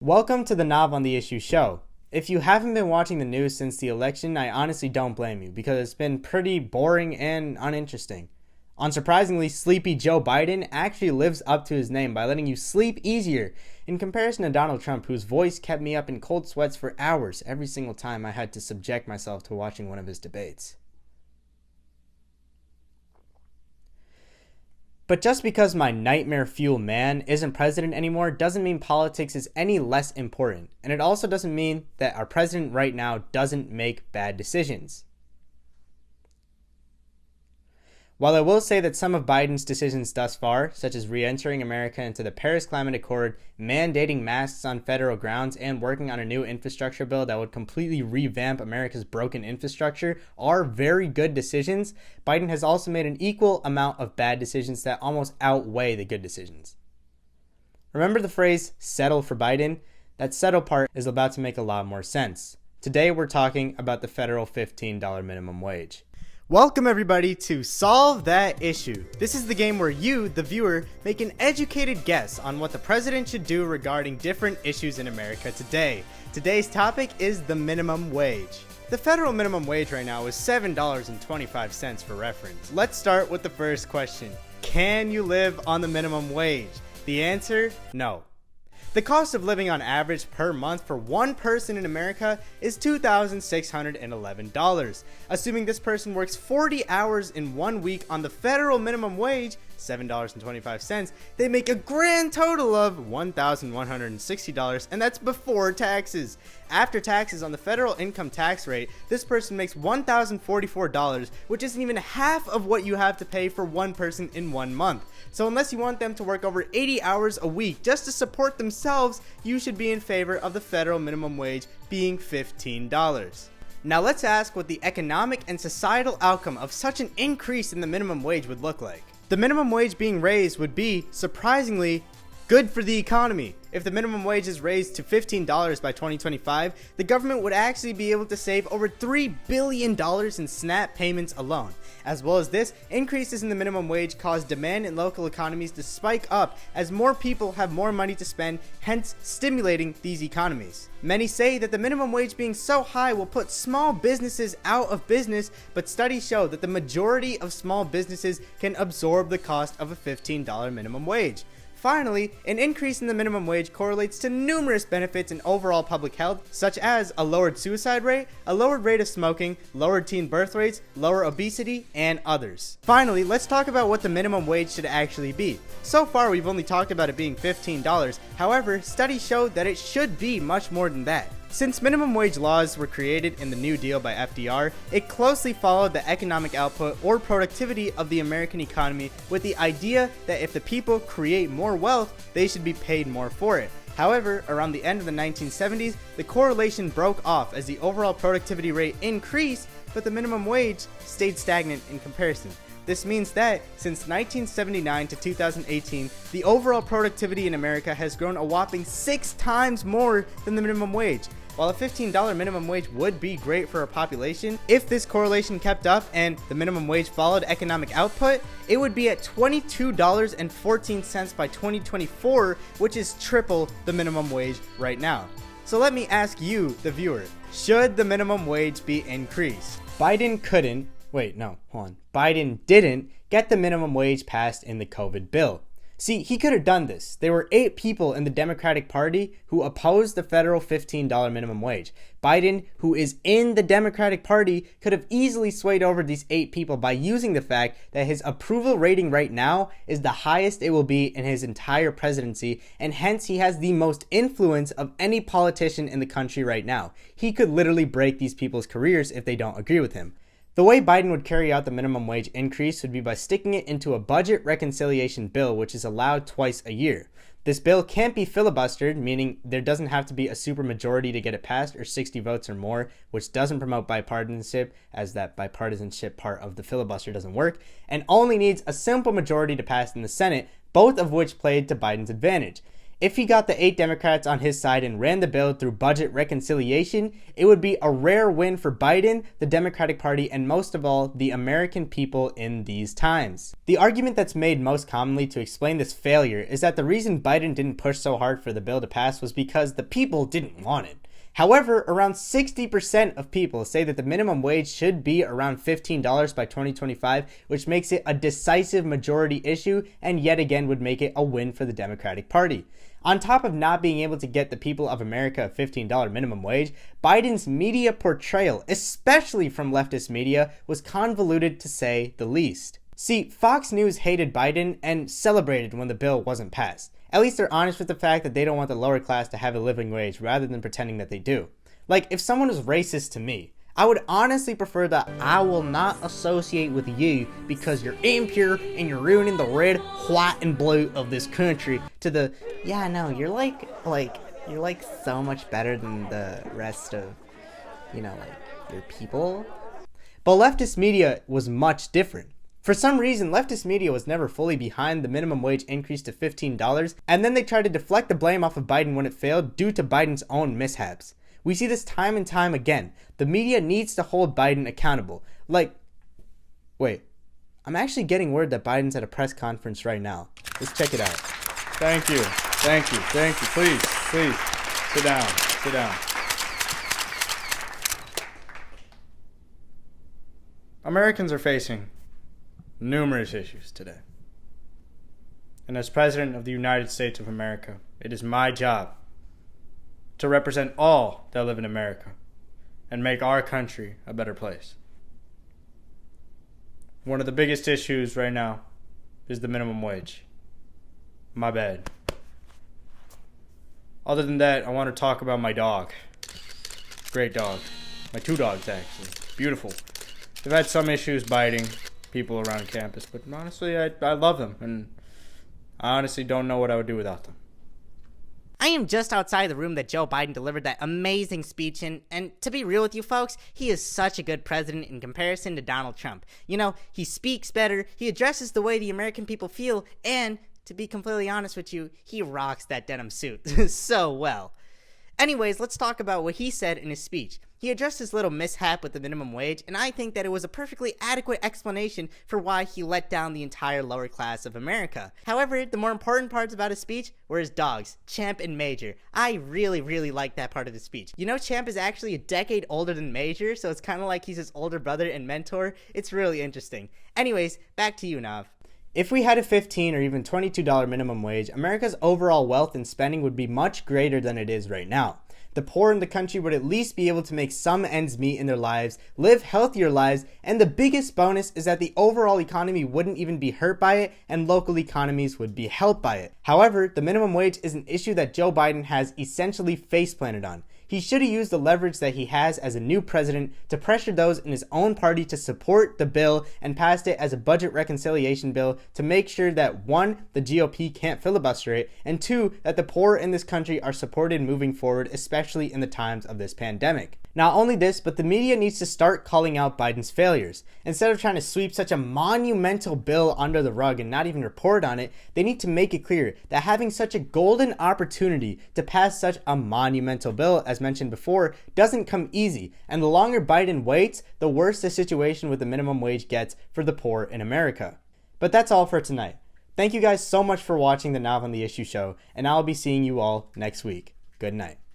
Welcome to the Knob on the Issue show. If you haven't been watching the news since the election, I honestly don't blame you because it's been pretty boring and uninteresting. Unsurprisingly, sleepy Joe Biden actually lives up to his name by letting you sleep easier in comparison to Donald Trump, whose voice kept me up in cold sweats for hours every single time I had to subject myself to watching one of his debates. But just because my nightmare fuel man isn't president anymore doesn't mean politics is any less important. And it also doesn't mean that our president right now doesn't make bad decisions. While I will say that some of Biden's decisions thus far, such as re-entering America into the Paris Climate Accord, mandating masks on federal grounds, and working on a new infrastructure bill that would completely revamp America's broken infrastructure, are very good decisions, Biden has also made an equal amount of bad decisions that almost outweigh the good decisions. Remember the phrase, settle for Biden? That settle part is about to make a lot more sense. Today we're talking about the federal $15 minimum wage. Welcome everybody to Solve That Issue. This is the game where you, the viewer, make an educated guess on what the president should do regarding different issues in America today. Today's topic is the minimum wage. The federal minimum wage right now is $7.25 for reference. Let's start with the first question. Can you live on the minimum wage? The answer, no. The cost of living on average per month for one person in America is $2,611. Assuming this person works 40 hours in 1 week on the federal minimum wage, $7.25, they make a grand total of $1,160, and that's before taxes. After taxes on the federal income tax rate, this person makes $1,044, which isn't even half of what you have to pay for one person in 1 month. So unless you want them to work over 80 hours a week just to support themselves, you should be in favor of the federal minimum wage being $15. Now let's ask what the economic and societal outcome of such an increase in the minimum wage would look like. The minimum wage being raised would be, surprisingly, good for the economy. If the minimum wage is raised to $15 by 2025, the government would actually be able to save over $3 billion in SNAP payments alone. As well as this, increases in the minimum wage cause demand in local economies to spike up as more people have more money to spend, hence stimulating these economies. Many say that the minimum wage being so high will put small businesses out of business, but studies show that the majority of small businesses can absorb the cost of a $15 minimum wage. Finally, an increase in the minimum wage correlates to numerous benefits in overall public health, such as a lowered suicide rate, a lowered rate of smoking, lowered teen birth rates, lower obesity, and others. Finally, let's talk about what the minimum wage should actually be. So far, we've only talked about it being $15. However, studies show that it should be much more than that. Since minimum wage laws were created in the New Deal by FDR, it closely followed the economic output or productivity of the American economy with the idea that if the people create more wealth, they should be paid more for it. However, around the end of the 1970s, the correlation broke off as the overall productivity rate increased, but the minimum wage stayed stagnant in comparison. This means that since 1979 to 2018, the overall productivity in America has grown a whopping 6 times more than the minimum wage. While a $15 minimum wage would be great for a population, if this correlation kept up and the minimum wage followed economic output, it would be at $22.14 by 2024, which is triple the minimum wage right now. So let me ask you, the viewer, should the minimum wage be increased? Biden didn't get the minimum wage passed in the COVID bill. See, he could have done this. There were 8 people in the Democratic Party who opposed the federal $15 minimum wage. Biden, who is in the Democratic Party, could have easily swayed over these 8 people by using the fact that his approval rating right now is the highest it will be in his entire presidency, and hence he has the most influence of any politician in the country right now. He could literally break these people's careers if they don't agree with him. The way Biden would carry out the minimum wage increase would be by sticking it into a budget reconciliation bill, which is allowed twice a year. This bill can't be filibustered, meaning there doesn't have to be a supermajority to get it passed or 60 votes or more, which doesn't promote bipartisanship, as that bipartisanship part of the filibuster doesn't work, and only needs a simple majority to pass in the Senate, both of which played to Biden's advantage. If he got the 8 Democrats on his side and ran the bill through budget reconciliation, it would be a rare win for Biden, the Democratic Party, and most of all, the American people in these times. The argument that's made most commonly to explain this failure is that the reason Biden didn't push so hard for the bill to pass was because the people didn't want it. However, around 60% of people say that the minimum wage should be around $15 by 2025, which makes it a decisive majority issue and yet again would make it a win for the Democratic Party. On top of not being able to get the people of America a $15 minimum wage, Biden's media portrayal, especially from leftist media, was convoluted to say the least. See, Fox News hated Biden and celebrated when the bill wasn't passed. At least they're honest with the fact that they don't want the lower class to have a living wage rather than pretending that they do. Like, if someone was racist to me, I would honestly prefer that I will not associate with you because you're impure and you're ruining the red, white, and blue of this country to the, yeah, no, you're like so much better than the rest of, your people. But leftist media was much different. For some reason, leftist media was never fully behind the minimum wage increase to $15, and then they tried to deflect the blame off of Biden when it failed due to Biden's own mishaps. We see this time and time again. The media needs to hold Biden accountable. Wait, I'm actually getting word that Biden's at a press conference right now. Let's check it out. Thank you. Please, sit down. Americans are facing numerous issues today. And as President of the United States of America, it is my job to represent all that live in America and make our country a better place. One of the biggest issues right now is the minimum wage. My bad. Other than that, I want to talk about my dog. Great dog. My 2 dogs, actually. Beautiful. They've had some issues biting people around campus, but honestly, I love them, and I honestly don't know what I would do without them. I am just outside the room that Joe Biden delivered that amazing speech in, and to be real with you folks, he is such a good president in comparison to Donald Trump. He speaks better, he addresses the way the American people feel, and to be completely honest with you, he rocks that denim suit so well. Anyways, let's talk about what he said in his speech. He addressed his little mishap with the minimum wage, and I think that it was a perfectly adequate explanation for why he let down the entire lower class of America. However, the more important parts about his speech were his dogs, Champ and Major. I really liked that part of the speech. Champ is actually a decade older than Major, so it's kind of like he's his older brother and mentor. It's really interesting. Anyways, back to you, Nav. If we had a $15 or even $22 minimum wage, America's overall wealth and spending would be much greater than it is right now. The poor in the country would at least be able to make some ends meet in their lives, live healthier lives, and the biggest bonus is that the overall economy wouldn't even be hurt by it and local economies would be helped by it. However, the minimum wage is an issue that Joe Biden has essentially face-planted on. He should have used the leverage that he has as a new president to pressure those in his own party to support the bill and passed it as a budget reconciliation bill to make sure that 1, the GOP can't filibuster it, and 2, that the poor in this country are supported moving forward, especially in the times of this pandemic. Not only this, but the media needs to start calling out Biden's failures. Instead of trying to sweep such a monumental bill under the rug and not even report on it, they need to make it clear that having such a golden opportunity to pass such a monumental bill, as mentioned before, doesn't come easy. And the longer Biden waits, the worse the situation with the minimum wage gets for the poor in America. But that's all for tonight. Thank you guys so much for watching the Nav on the Issue show, and I'll be seeing you all next week. Good night.